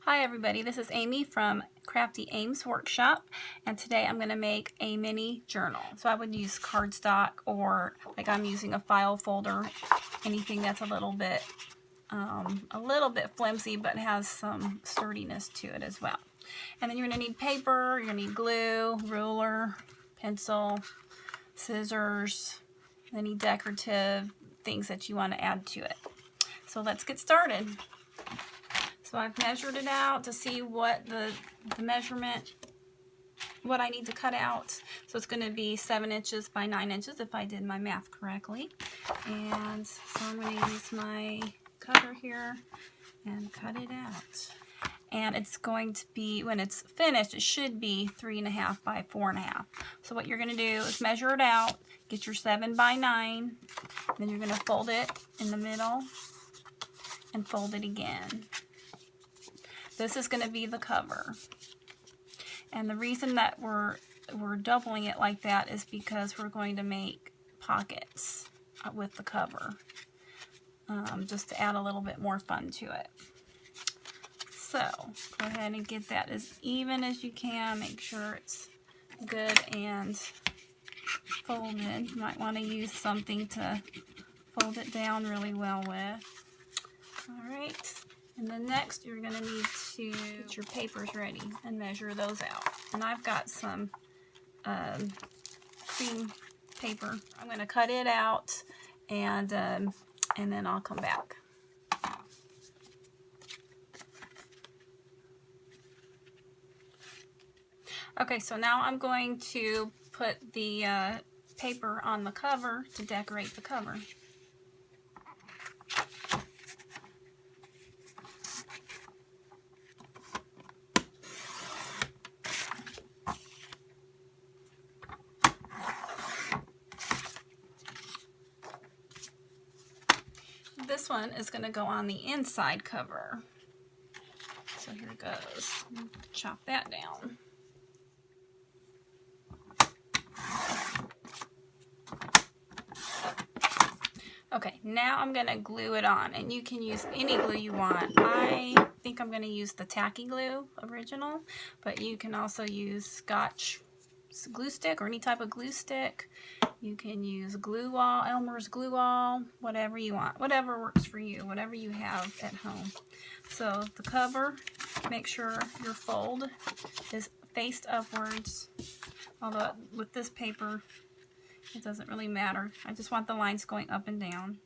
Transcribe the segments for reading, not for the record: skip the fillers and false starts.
Hi everybody, this is Amy from Crafty Aims Workshop, and today I'm going to make a mini journal. So I would use cardstock, or like I'm using a file folder, anything that's a little bit flimsy but has some sturdiness to it as well. And then you're going to need paper, you're going to need glue, ruler, pencil, scissors, any decorative things that you want to add to it. So let's get started. So I've measured it out to see what the measurement, what I need to cut out. So it's going to be 7 inches by 9 inches if I did my math correctly. And so I'm going to use my cutter here and cut it out. And it's going to be, when it's finished, it should be 3.5 by 4.5. So what you're going to do is measure it out, get your 7 by 9, then you're going to fold it in the middle and fold it again. This is going to be the cover. And the reason that we're doubling it like that is because we're going to make pockets with the cover, just to add a little bit more fun to it. So go ahead and get that as even as you can. Make sure it's good and folded. You might want to use something to fold it down really well with. Alright. And then next you're going to need to get your papers ready and measure those out. And I've got some cream paper. I'm going to cut it out and then I'll come back. Okay, so now I'm going to put the paper on the cover to decorate the cover. This one is going to go on the inside cover. So here it goes. Chop that down. Okay, now I'm going to glue it on, and you can use any glue you want. I think I'm going to use the tacky glue original, but you can also use Scotch glue stick or any type of glue stick. You can use glue all, Elmer's glue all, whatever you want, whatever works for you, whatever you have at home. So the cover, make sure your fold is faced upwards, although with this paper it doesn't really matter. I just want the lines going up and down.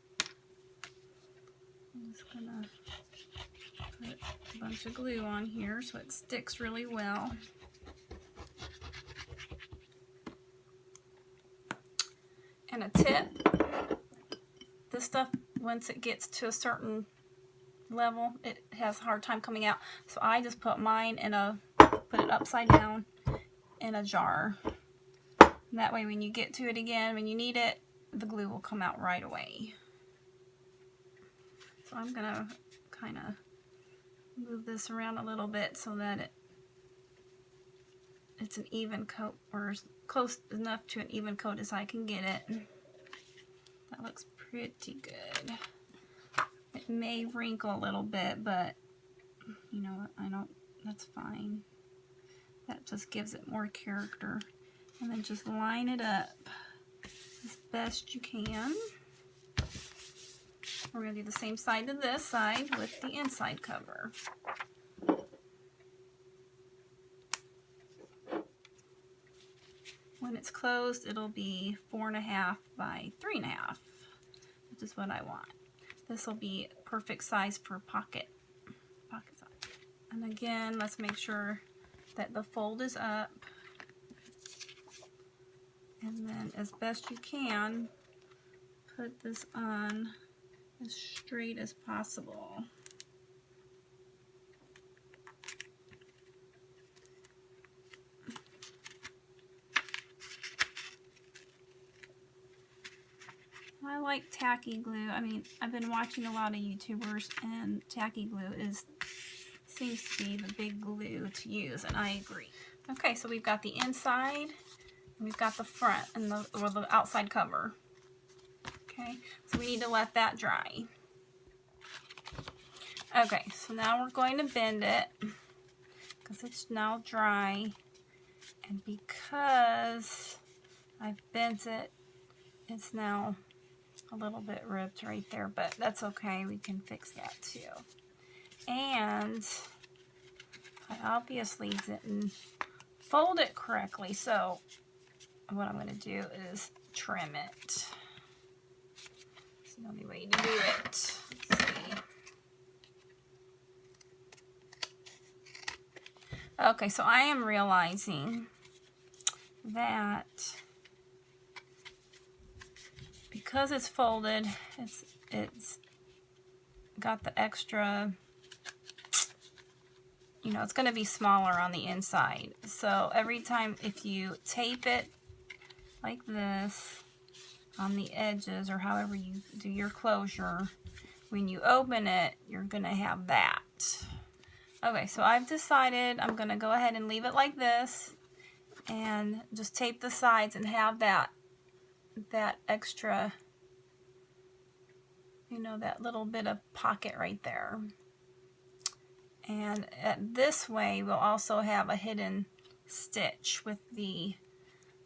I'm just gonna put a bunch of glue on here so it sticks really well. And a tip, this stuff, once it gets to a certain level, it has a hard time coming out. So I just put mine in put it upside down in a jar. And that way when you get to it again, when you need it, the glue will come out right away. So I'm going to kind of move this around a little bit so that it's an even coat, or as close enough to an even coat as I can get it. That looks pretty good. It may wrinkle a little bit, but you know, that's fine. That just gives it more character. And then just line it up as best you can. We're going to do the same side to this side with the inside cover. When it's closed, it'll be 4.5 by 3.5, which is what I want. This will be perfect size for pocket size. And again, let's make sure that the fold is up. And then as best you can, put this on as straight as possible. I like tacky glue. I mean, I've been watching a lot of YouTubers, and tacky glue seems to be the big glue to use, and I agree. Okay, so we've got the inside, and we've got the front and the outside cover. Okay, so we need to let that dry. Okay, so now we're going to bend it because it's now dry, and because I've bent it, it's now a little bit ripped right there, but that's okay, we can fix that too. And I obviously didn't fold it correctly, so what I'm going to do is trim it. It's the only way to do it. Let's see. Okay, so I am realizing that because it's folded, it's got the extra, you know, it's going to be smaller on the inside. So every time, if you tape it like this on the edges, or however you do your closure, when you open it, you're going to have that. Okay, so I've decided I'm going to go ahead and leave it like this and just tape the sides and have that extra, you know, that little bit of pocket right there. And this way we'll also have a hidden stitch with the,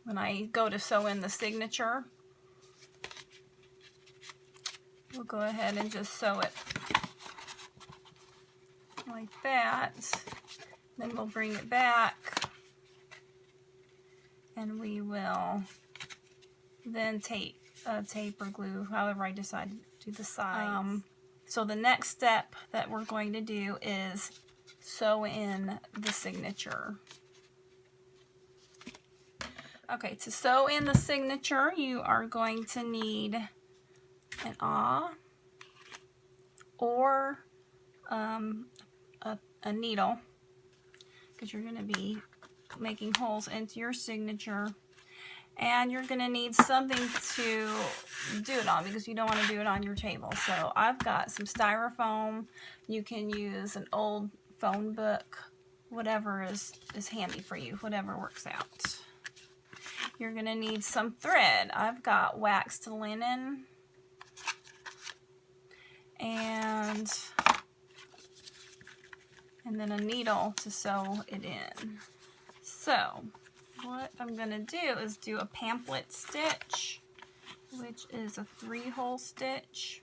when I go to sew in the signature, we'll go ahead and just sew it like that. Then we'll bring it back and we will then tape or glue, however I decide to do the sides. So the next step that we're going to do is sew in the signature. Okay, to sew in the signature, you are going to need an awl or a needle, because you're going to be making holes into your signature, and you're going to need something to do it on because you don't want to do it on your table. So I've got some styrofoam. You can use an old phone book, whatever is handy for you, whatever works out. You're going to need some thread. I've got waxed linen and then a needle to sew it in. So what I'm going to do is do a pamphlet stitch, which is a 3-hole stitch.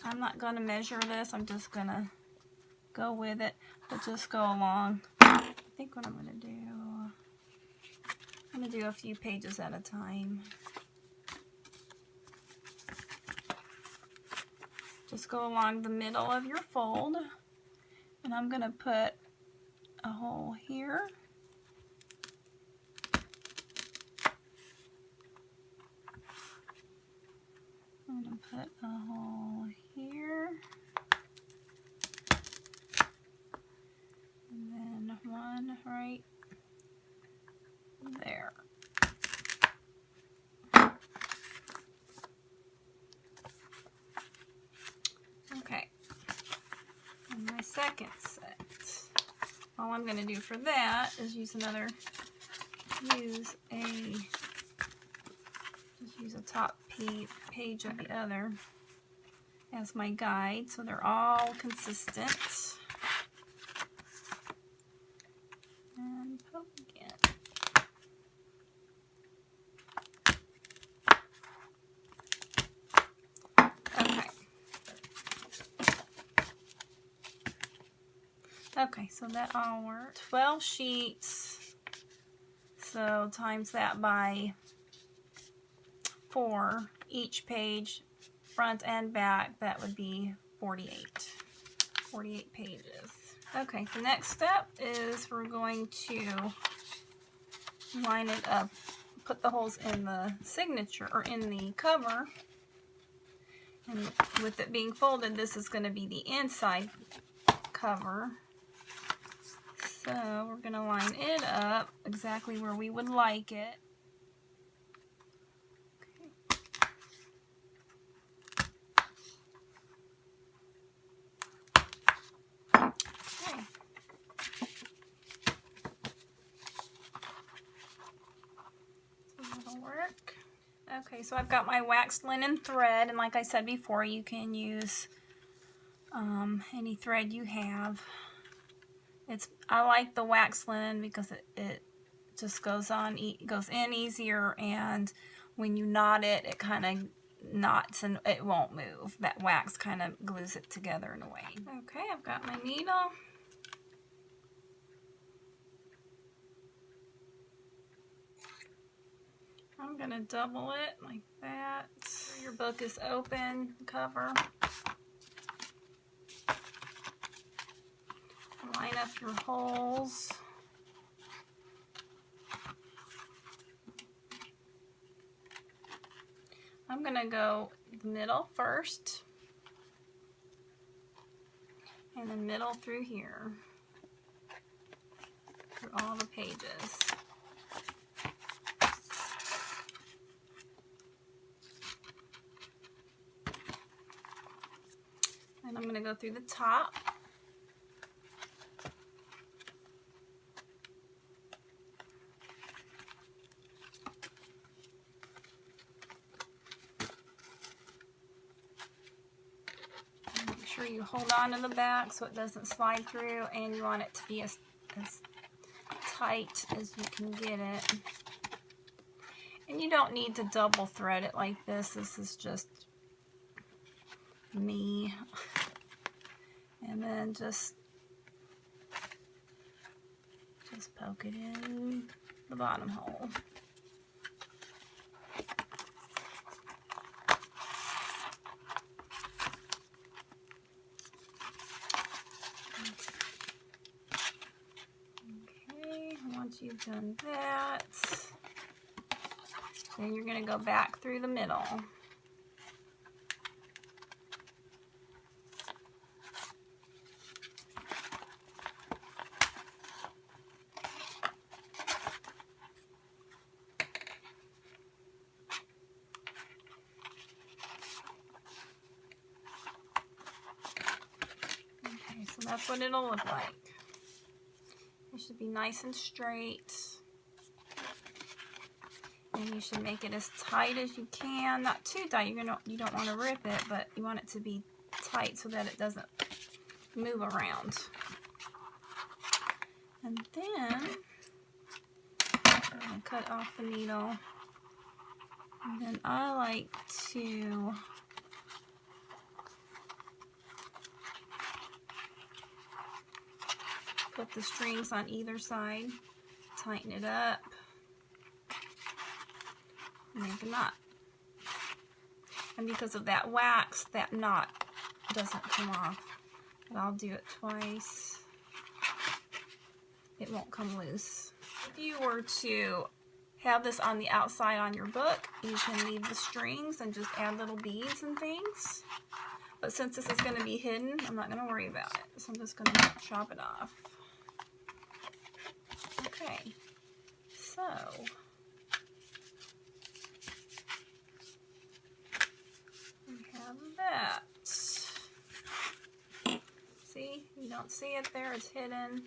I'm not going to measure this, I'm just going to go with it, but just go along. I think what I'm going to do, I'm going to do a few pages at a time. Just go along the middle of your fold, and I'm going to put a hole here. I'm going to put a hole here, and then one right there. Okay, and my second set. All I'm going to do for that is use a top page of the other as my guide, so they're all consistent. And poke again. Okay, so that all worked. 12 sheets, so times that by 4 each page, front and back, that would be 48 pages. Okay, the next step is we're going to line it up, put the holes in the signature, or in the cover, and with it being folded, this is going to be the inside cover. So we're going to line it up exactly where we would like it. Okay. So that'll work. Okay, so I've got my waxed linen thread, and like I said before, you can use any thread you have. I like the wax linen because it just goes in easier, and when you knot it, it kind of knots and it won't move. That wax kind of glues it together in a way. Okay, I've got my needle. I'm going to double it like that. Your book is open, cover. Line up your holes. I'm going to go the middle first, and the middle through here, through all the pages. And I'm going to go through the top. Make sure you hold on to the back so it doesn't slide through, and you want it to be as tight as you can get it. And you don't need to double thread it like this. This is just me. And then just poke it in the bottom hole. Okay, once you've done that, then you're going to go back through the middle. Okay, so that's what it'll look like. It should be nice and straight. And you should make it as tight as you can. Not too tight. You don't want to rip it, but you want it to be tight so that it doesn't move around. And then I'm going to cut off the needle. And then I like to put the strings on either side, tighten it up, make a knot. And because of that wax, that knot doesn't come off. But I'll do it twice. It won't come loose. If you were to have this on the outside on your book, you can leave the strings and just add little beads and things. But since this is going to be hidden, I'm not going to worry about it. So I'm just going to chop it off. Okay, so we have that. See, you don't see it there, it's hidden.